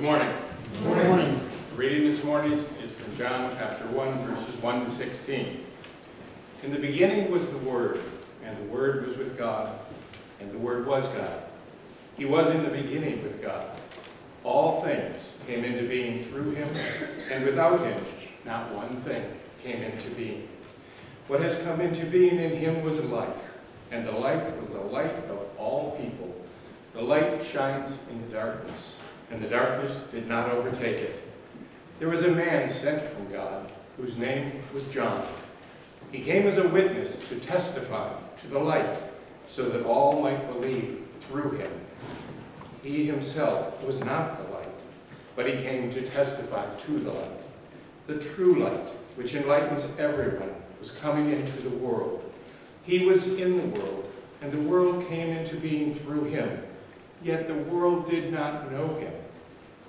morning. Good morning. The reading this morning is from John chapter 1, verses 1 to 16. In the beginning was the Word, and the Word was with God, and the Word was God. He was in the beginning with God. All things came into being through him, and without him not one thing came into being. What has come into being in him was life, and the life was the light of all people. The light shines in the darkness, and the darkness did not overtake it. There was a man sent from God, whose name was John. He came as a witness to testify to the light, so that all might believe through him. He himself was not the light, but he came to testify to the light. The true light, which enlightens everyone, was coming into the world. He was in the world, and the world came into being through him. Yet the world did not know him.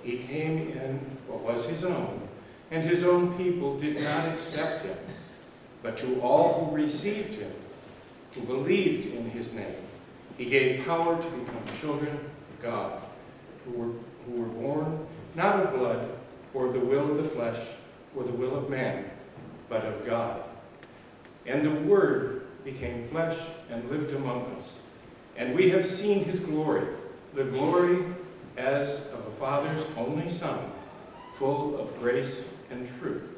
He came in what was his own, and his own people did not accept him. But to all who received him, who believed in his name, he gave power to become children of God, who were born not of blood, or of the will of the flesh, or the will of man, but of God. And the Word became flesh and lived among us. And we have seen his glory, the glory as of a Father's only Son, full of grace and truth.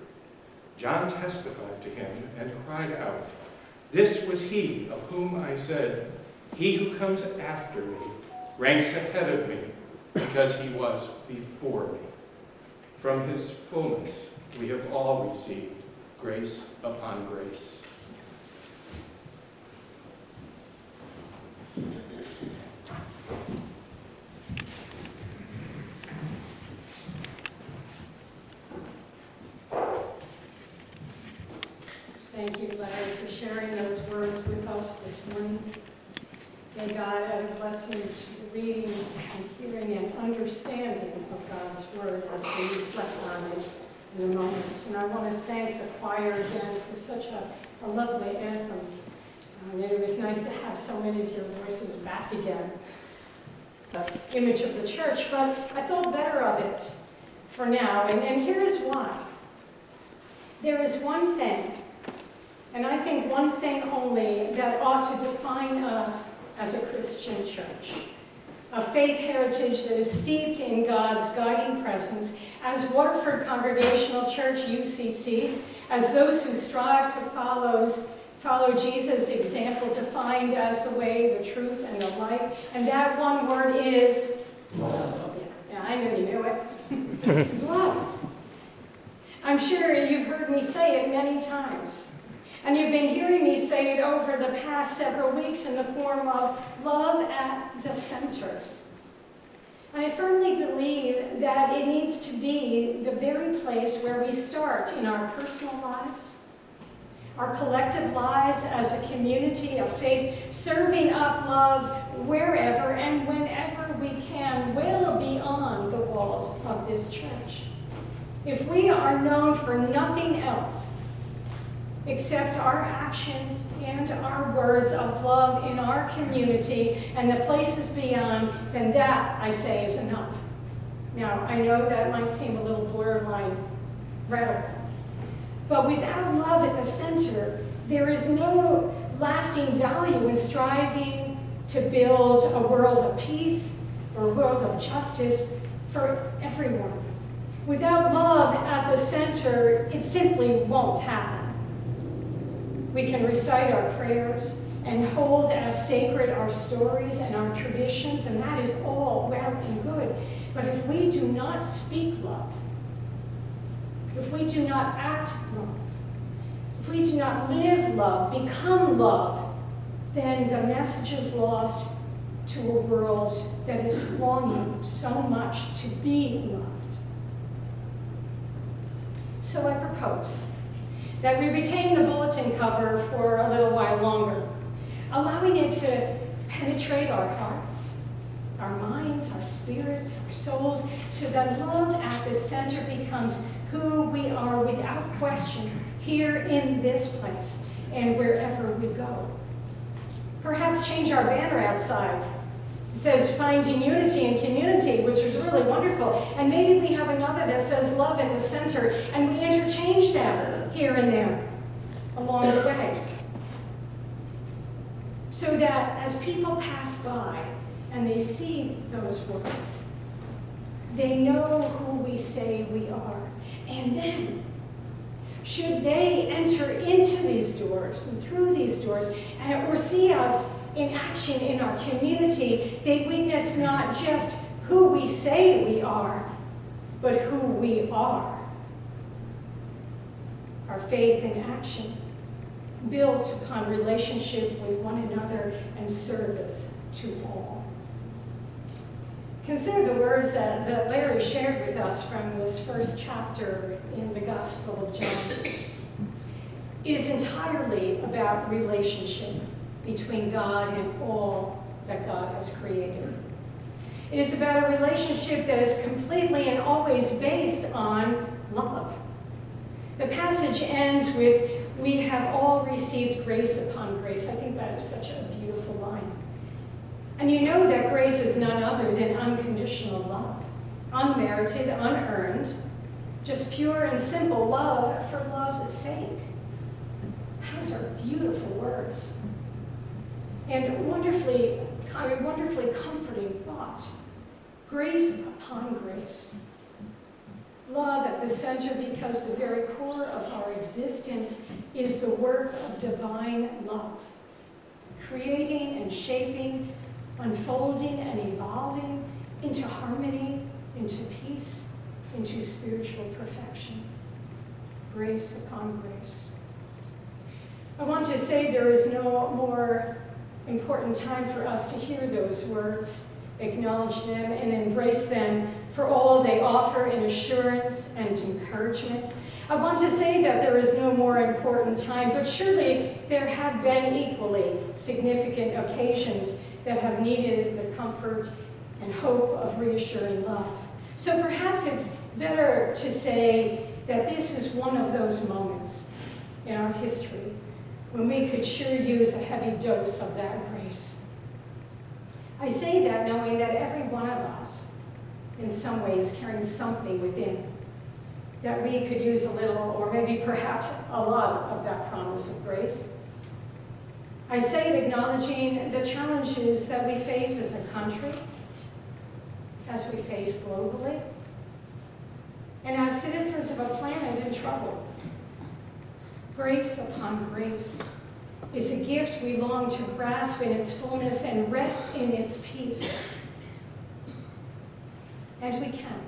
John testified to him and cried out, "This was he of whom I said, 'He who comes after me ranks ahead of me, because he was before me.'" From his fullness we have all received grace upon grace. Thank you, Larry, for sharing those words with us this morning. May God add a blessing to the reading and hearing and understanding of God's Word as we reflect on it in a moment. And I want to thank the choir again for such a lovely anthem. And it was nice to have so many of your voices back again. The image of the church, but I thought better of it for now. And here is why. There is one thing, and I think one thing only, that ought to define us as a Christian church. A faith heritage that is steeped in God's guiding presence, as Waterford Congregational Church, UCC, as those who strive to follow Jesus' example, defined as the way, the truth, and the life. And that one word is love. Yeah, I know you knew it. It's love. I'm sure you've heard me say it many times. And you've been hearing me say it over the past several weeks in the form of love at the center. And I firmly believe that it needs to be the very place where we start in our personal lives, our collective lives as a community of faith, serving up love wherever and whenever we can, well beyond the walls of this church. If we are known for nothing else except our actions and our words of love in our community and the places beyond, then that, I say, is enough. Now, I know that might seem a little borderline radical, but without love at the center, there is no lasting value in striving to build a world of peace or a world of justice for everyone. Without love at the center, it simply won't happen. We can recite our prayers and hold as sacred our stories and our traditions, and that is all well and good. But if we do not speak love, if we do not act love, if we do not live love, become love, then the message is lost to a world that is longing so much to be loved. So I propose that we retain the bulletin cover for a little while longer, allowing it to penetrate our hearts, our minds, our spirits, our souls, so that love at the center becomes who we are without question here in this place and wherever we go. Perhaps change our banner outside It says finding unity and community, which is really wonderful. And maybe we have another that says love at the center, and we interchange them here and there along the way. So that as people pass by and they see those words, they know who we say we are. And then, should they enter into these doors and through these doors, or see us in action in our community, they witness not just who we say we are, but who we are. Our faith in action, built upon relationship with one another and service to all. Consider the words that Larry shared with us from this first chapter in the Gospel of John. It is entirely about relationship between God and all that God has created. It is about a relationship that is completely and always based on love. The passage ends with, "We have all received grace upon grace." I think that is such a beautiful line. And you know that grace is none other than unconditional love, unmerited, unearned, just pure and simple love for love's sake. Those are beautiful words. And wonderfully comforting thought. Grace upon grace. Love at the center, because the very core of our existence is the work of divine love. Creating and shaping, unfolding and evolving into harmony, into peace, into spiritual perfection. Grace upon grace. I want to say there is no more important time for us to hear those words, acknowledge them, and embrace them for all they offer in assurance and encouragement. I want to say that there is no more important time, but surely there have been equally significant occasions that have needed the comfort and hope of reassuring love. So perhaps it's better to say that this is one of those moments in our history when we could sure use a heavy dose of that grace. I say that knowing that every one of us, in some way, is carrying something within that we could use a little, or maybe perhaps a lot, of that promise of grace. I say it acknowledging the challenges that we face as a country, as we face globally, and as citizens of a planet in trouble. Grace upon grace is a gift we long to grasp in its fullness and rest in its peace. And we can.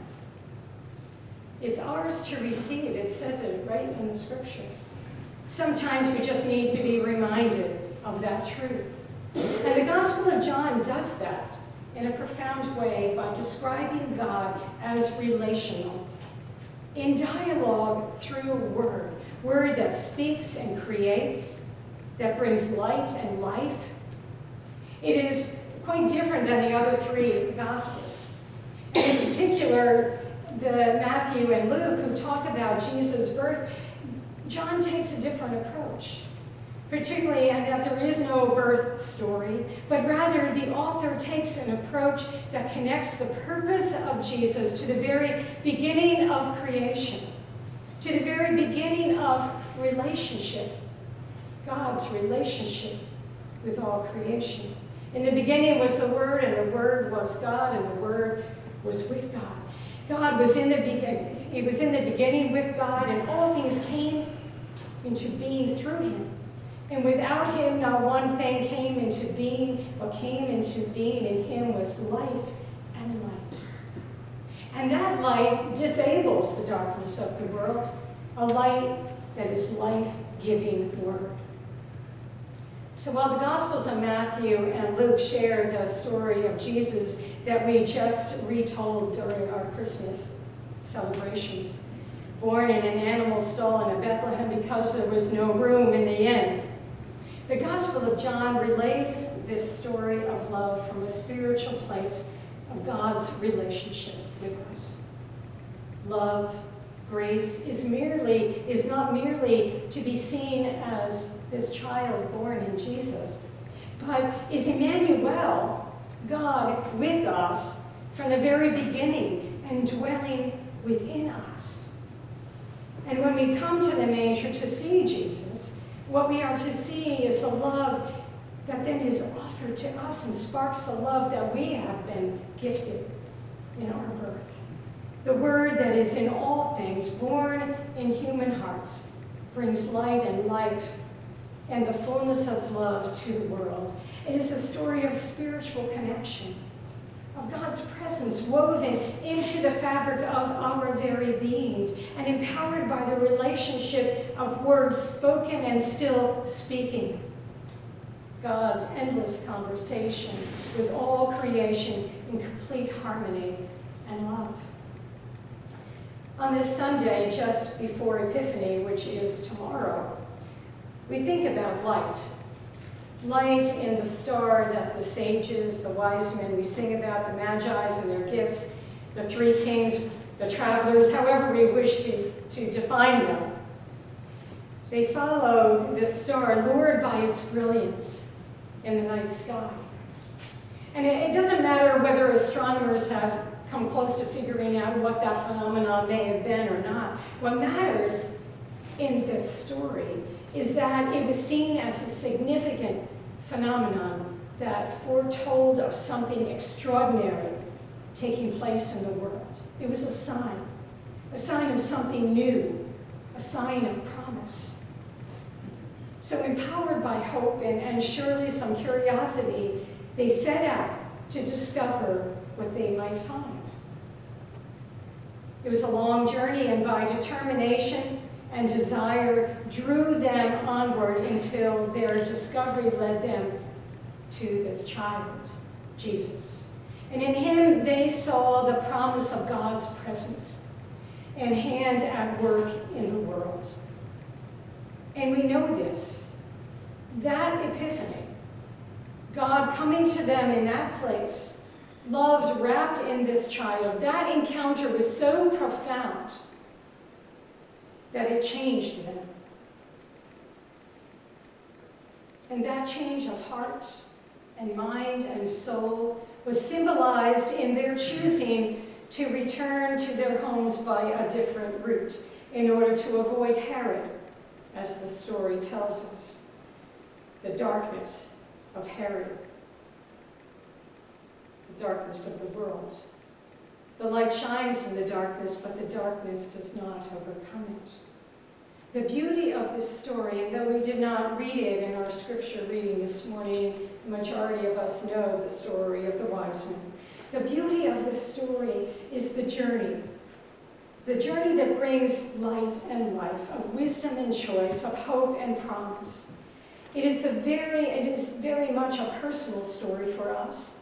It's ours to receive. It says it right in the scriptures. Sometimes we just need to be reminded of that truth. And the Gospel of John does that in a profound way by describing God as relational, in dialogue through word that speaks and creates, that brings light and life. It is quite different than the other three Gospels. And in particular, the Matthew and Luke, who talk about Jesus' birth, John takes a different approach, particularly in that there is no birth story, but rather the author takes an approach that connects the purpose of Jesus to the very beginning of creation, to the very beginning of relationship, God's relationship with all creation. In the beginning was the Word, and the Word was God, and the Word was with God. God was in the beginning. He was in the beginning with God, and all things came into being through him. And without him, not one thing came into being. What came into being in him was life and light. And that light disables the darkness of the world, a light that is life-giving word. So while the Gospels of Matthew and Luke share the story of Jesus that we just retold during our Christmas celebrations, born in an animal stall in a Bethlehem because there was no room in the inn, the Gospel of John relays this story of love from a spiritual place of God's relationship with us. Love, grace is not merely to be seen as this child born in Jesus, but is Emmanuel, God with us from the very beginning and dwelling within us. And when we come to the manger to see Jesus, what we are to see is the love that then is offered to us and sparks the love that we have been gifted in our birth. The Word that is in all things, born in human hearts, brings light and life and the fullness of love to the world. It is a story of spiritual connection, of God's presence woven into the fabric of our very beings and empowered by the relationship of words spoken and still speaking. God's endless conversation with all creation in complete harmony and love. On this Sunday, just before Epiphany, which is tomorrow, we think about light. Light in the star that the sages, the wise men, we sing about, the Magi's and their gifts, the three kings, the travelers, however we wish to define them. They followed this star, lured by its brilliance in the night sky. And it doesn't matter whether astronomers have come close to figuring out what that phenomenon may have been or not. What matters in this story is that it was seen as a significant phenomenon that foretold of something extraordinary taking place in the world. It was a sign of something new, a sign of promise. So empowered by hope and surely some curiosity, they set out to discover what they might find. It was a long journey, and by determination and desire drew them onward until their discovery led them to this child, Jesus. And in him they saw the promise of God's presence and hand at work in the world. And we know this, that epiphany, God coming to them in that place, loved wrapped in this child, that encounter was so profound that it changed them. And that change of heart and mind and soul was symbolized in their choosing to return to their homes by a different route in order to avoid Herod, as the story tells us, the darkness of Herod, the darkness of the world. The light shines in the darkness, but the darkness does not overcome it. The beauty of this story, and though we did not read it in our scripture reading this morning, the majority of us know the story of the wise men. The beauty of this story is the journey that brings light and life, of wisdom and choice, of hope and promise. It is very much a personal story for us.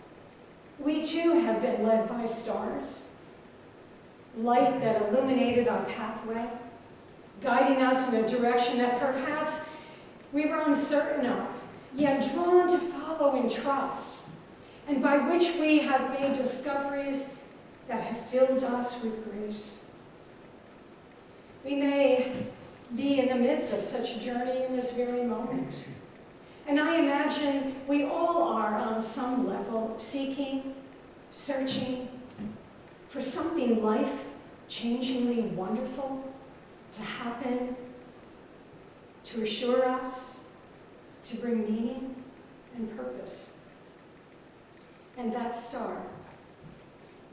We too have been led by stars, light that illuminated our pathway, guiding us in a direction that perhaps we were uncertain of, yet drawn to follow and trust, and by which we have made discoveries that have filled us with grace. We may be in the midst of such a journey in this very moment. And I imagine we all are on some level seeking, searching for something life-changingly wonderful to happen, to assure us, to bring meaning and purpose. And that star,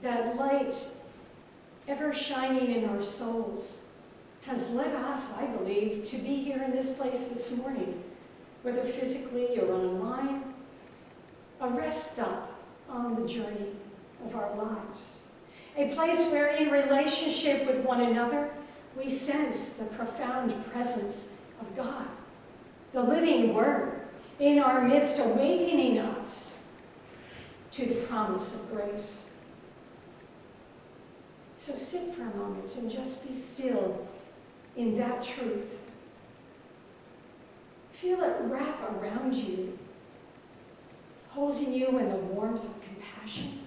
that light ever shining in our souls, has led us, I believe, to be here in this place this morning, whether physically or online, a rest stop on the journey of our lives. A place where in relationship with one another, we sense the profound presence of God, the living Word in our midst, awakening us to the promise of grace. So sit for a moment and just be still in that truth. Feel it wrap around you, holding you in the warmth of compassion.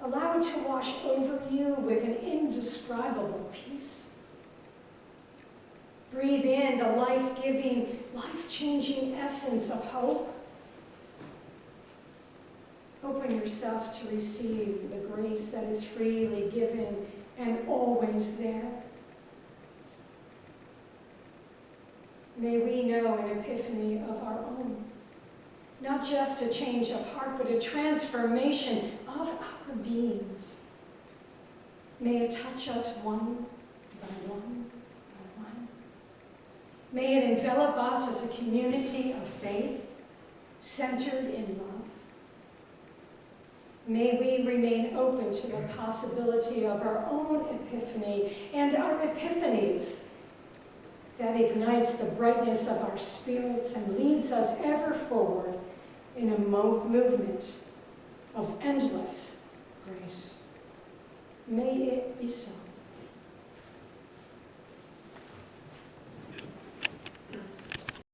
Allow it to wash over you with an indescribable peace. Breathe in the life-giving, life-changing essence of hope. Open yourself to receive the grace that is freely given and always there. May we know an epiphany of our own. Not just a change of heart, but a transformation of our beings. May it touch us one by one by one. May it envelop us as a community of faith, centered in love. May we remain open to the possibility of our own epiphany and our epiphanies that ignites the brightness of our spirits and leads us ever forward in a movement of endless grace. May it be so.